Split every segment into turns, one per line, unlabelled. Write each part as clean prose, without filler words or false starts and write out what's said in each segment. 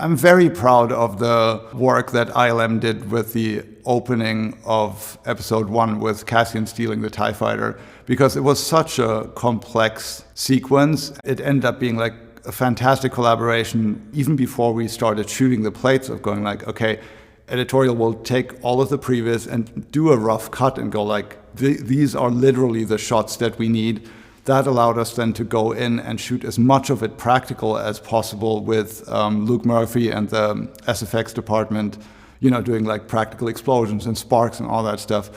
I'm very proud of the work that ILM did with the opening of episode 1 with Cassian stealing the TIE fighter, because it was such a complex sequence. It ended up being like a fantastic collaboration even before we started shooting the plates, of going like, okay, editorial will take all of the previous and do a rough cut and go like, these are literally the shots that we need. That allowed us then to go in and shoot as much of it practical as possible with Luke Murphy and the SFX department, doing like practical explosions and sparks and all that stuff.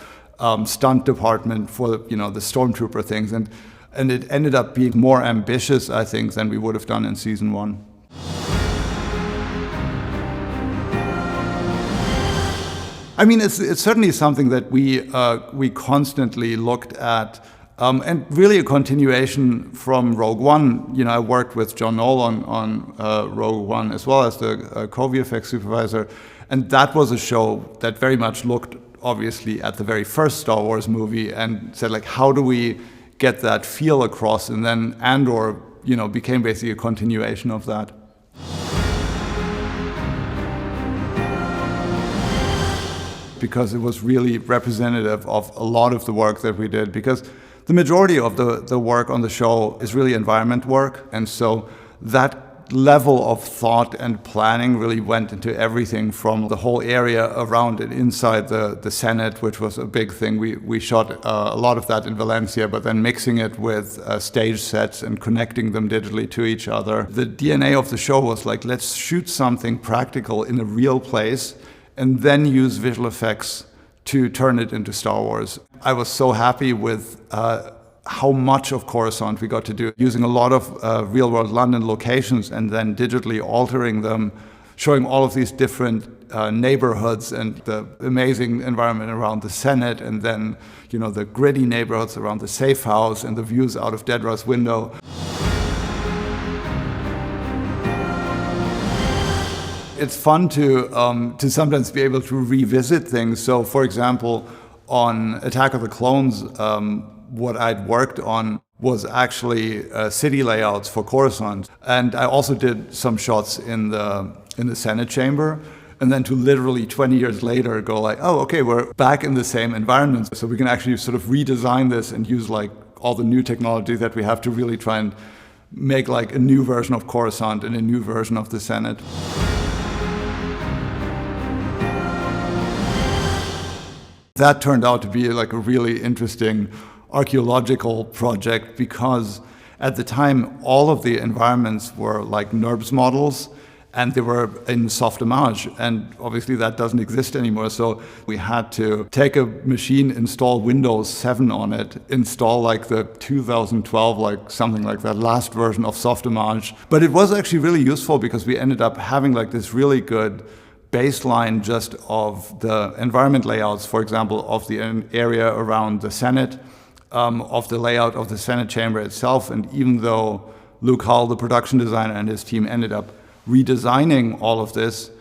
Stunt department for the stormtrooper things, and it ended up being more ambitious, I think, than we would have done in season 1. I mean, it's certainly something that we constantly looked at. And really a continuation from Rogue One. I worked with John Knoll on Rogue One as well as the co-VFX supervisor. And that was a show that very much looked, obviously, at the very first Star Wars movie and said, like, how do we get that feel across? And then Andor, became basically a continuation of that. Because it was really representative of a lot of the work that we did. Because the majority of the work on the show is really environment work, and so that level of thought and planning really went into everything from the whole area around and inside the Senate, which was a big thing. We shot a lot of that in Valencia, but then mixing it with stage sets and connecting them digitally to each other. The DNA of the show was like, let's shoot something practical in a real place and then use visual effects to turn it into Star Wars. I was so happy with how much of Coruscant we got to do, using a lot of real-world London locations and then digitally altering them, showing all of these different neighborhoods and the amazing environment around the Senate, and then the gritty neighborhoods around the safe house and the views out of Dedra's window. It's fun to sometimes be able to revisit things. So, for example, on Attack of the Clones, what I'd worked on was actually city layouts for Coruscant, and I also did some shots in the Senate chamber. And then to literally 20 years later go like, oh, okay, we're back in the same environment, so we can actually sort of redesign this and use like all the new technology that we have to really try and make like a new version of Coruscant and a new version of the Senate. That turned out to be like a really interesting archaeological project, because at the time all of the environments were like NURBS models and they were in soft image, and obviously that doesn't exist anymore. So we had to take a machine, install Windows 7 on it, install like the 2012, like something like that last version of soft image. But it was actually really useful because we ended up having like this really good baseline just of the environment layouts, for example, of the area around the Senate, of the layout of the Senate chamber itself. And even though Luke Hull, the production designer, and his team ended up redesigning all of this,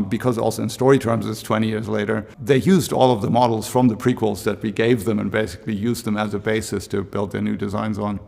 because also in story terms it's 20 years later, they used all of the models from the prequels that we gave them and basically used them as a basis to build their new designs on.